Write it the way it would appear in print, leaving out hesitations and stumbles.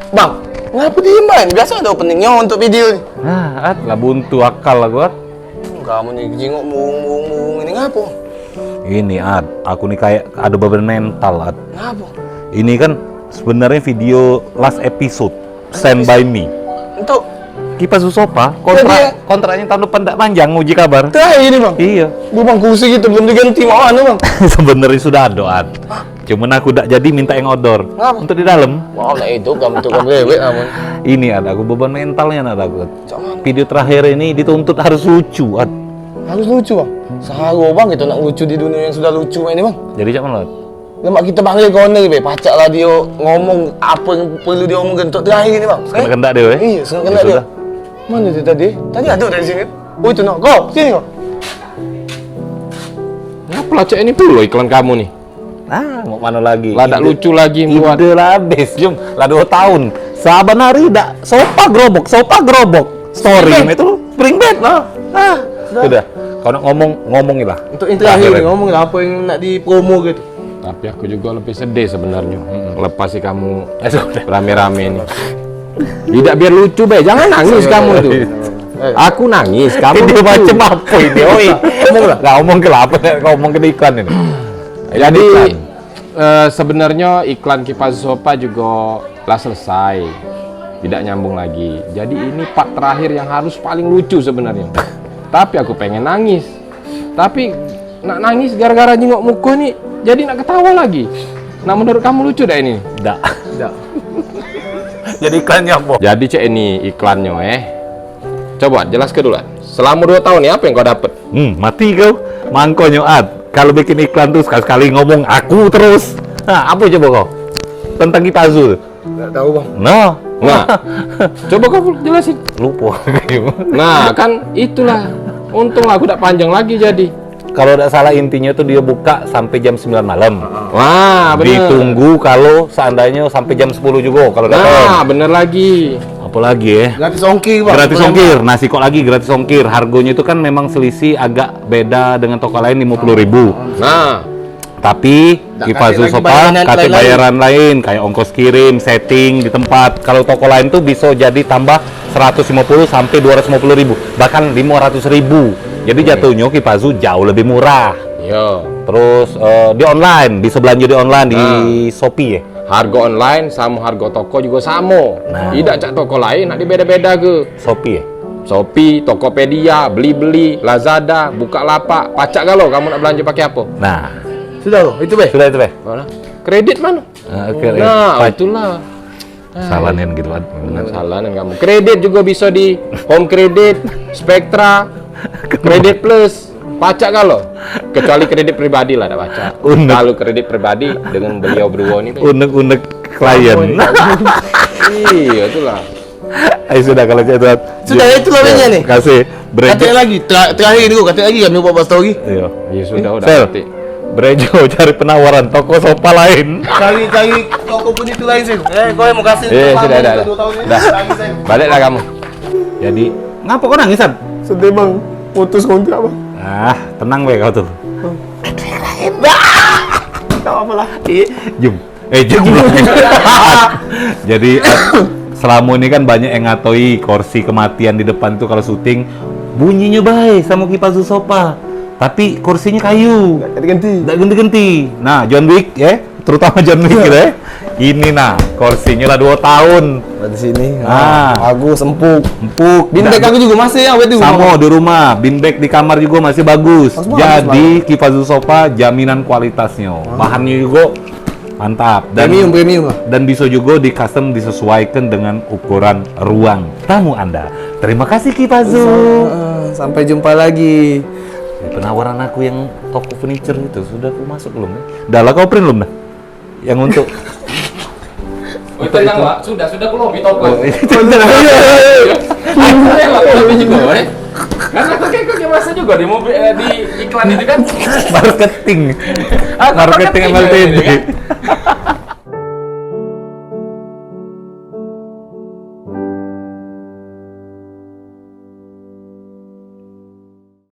Bang, ngapa diem? Biasa ada openingnya untuk video nih. Nah, lah buntu akal lah gua. Kamu nih jenguk mung ini ngapa? Ini aku nih kayak ada beban mental Ngapa? Ini kan sebenarnya video last episode Stand By Me. Untuk Kipas Usopa, kontraknya tahun depan tak panjang, uji kabar. terakhir ini bang. Iya. Gue bang kursi gitu belum diganti mau anu bang. Sebenarnya sudah ada cuman aku tak jadi minta yang odor. Ngapa? Untuk di dalam. Wah lah itu kamu tuh kamu rewek kamu. Ini aku beban mentalnya aku. Video terakhir ini dituntut harus lucu Harus lucu bang. Seharu bang itu nak lucu di dunia yang sudah lucu ini bang. Jadi cak mana? Lemak kita panggil corner be, pacak lah dia ngomong apa yang perlu dia omongkan untuk terakhir ini bang. Kena kendak dia Iya, kena kendak dia. Mana dia tadi? Tadi ada dari sini. Oh itu nak kau, sini kau. Ngapa lah cek ini dulu iklan kamu nih? Mau mana lagi? Lah tak lucu lagi buat. Ide lah habis, jom. Lah 2 tahun. Saban hari dak sopa gerobok. Story itu spring bed lah. Sudah. Kau nak ngomongin lah. Untuk yang terakhir ngomong apa yang nak dipromo gitu. Tapi aku juga lebih sedih sebenarnya. Lepas sih kamu rame-rame ini. Tidak biar lucu be, jangan nangis kamu itu. Aku nangis, kamu Ini macam apa ini? Oi, ngomong lah. Nggak ngomong ke apa? Ngomong ke iklan ini. Jadi sebenarnya iklan Kipas Usopa juga telah selesai, tidak nyambung lagi. Jadi ini part terakhir yang harus paling lucu sebenarnya. Tapi aku pengen nangis. Tapi nak nangis gara-gara jengok muka nih, jadi nak ketawa lagi. Nah menurut kamu lucu dah ini? Dak. Jadi iklannya apa? Jadi cek ini iklannya Coba jelaskan dulu. Selama 2 tahun nih apa yang kau dapat? Mati kau. Mangkonyo kalau bikin iklan tuh sekali-sekali ngomong aku terus. Nah, apa coba kau? Tentang Kipazu. Enggak tahu bang. Nah, coba kau jelasin. Lupa. Nah, kan itulah. Untung aku tak panjang lagi jadi. Kalau tidak salah intinya tuh dia buka sampai jam 9 malam. Wah, bener. Ditunggu kalau seandainya sampai jam 10 juga kalau datang. Nah, bener lagi. Apalagi ya? Gratis ongkir bang. Gratis ongkir. Nasi kok lagi gratis ongkir. Harganya itu kan memang selisih agak beda dengan toko lain 50.000. Nah, Tapi Kipas kasih lagi Usopa bayaran kasih lain-lain. bayaran lain kayak ongkos kirim, setting di tempat. Kalau toko lain tuh bisa jadi tambah 150 sampai 250.000, bahkan 500.000. Jadi jatuhnya Kipazu jauh lebih murah. yo. Terus di online, bisa belanja di online di Shopee ya. Harga online sama harga toko juga sama. Nah. Tidak cak toko lain, nak beda-beda ke. Shopee ya. Shopee, Tokopedia, Blibli, Lazada, Bukalapak, pacak galau kamu nak belanja pakai apa? Nah, Sudah loh, itu be. sudah itu Beh. Mana? Kredit mana? Oke, Nah, itulah. salah nih gitu kan. Salah nih kamu. Kredit juga bisa di Home Kredit, Spectra, Kredit Plus. Pacak kalau kecuali kredit pribadi lah ada pacak. Unek. Kalau kredit pribadi dengan beliau berdua ini. Unek-unek klien. Iya, itulah. Ayo sudah kalau itu. Sudah, itu namanya nih. Kasih break. Katanya lagi, terakhir ini kok katanya lagi kami buat story. Iya. Ya sudah, udah Sel, nanti. Brejo cari penawaran toko sofa lain. Cari toko pun itu lain sih. Kau yang mau kasih. Sudah, udah. Dah. Baliklah kamu. Jadi, ngapa kau nangisan? Sedih bang, putus kontrak bang. Tenang weh kau tuh. Tahu apa lah. Jum. Jum. Jadi selama ini kan banyak yang ngatoi kursi kematian di depan tuh kalau syuting bunyinya baik sama Kipas Usopa. Tapi kursinya kayu. Ganti. Nggak ganti-ganti. Nah, John Wick ya, terutama John Wick gitu ya. Ini nah, kursinya lah 2 tahun. Di sini. Bagus, empuk. Empuk. Bintang aku juga masih ya, itu. Sama di rumah, beanbag di kamar juga masih bagus. Bagus, Jadi Kipas Usopa jaminan kualitasnya. Bahannya juga mantap Premium lah. dan bisa juga di custom disesuaikan dengan ukuran ruang tamu Anda. Terima kasih Kipazu. Sampai jumpa lagi. Penawaran aku yang toko furniture itu sudah aku masuk belum ya? Dah lah kau print belum dah? Yang untuk Oh, tenang, Pak. Sudah aku lobby toko. Karena kayak masa juga di mobil di iklan itu kan marketing marketing MLTD. ini kan.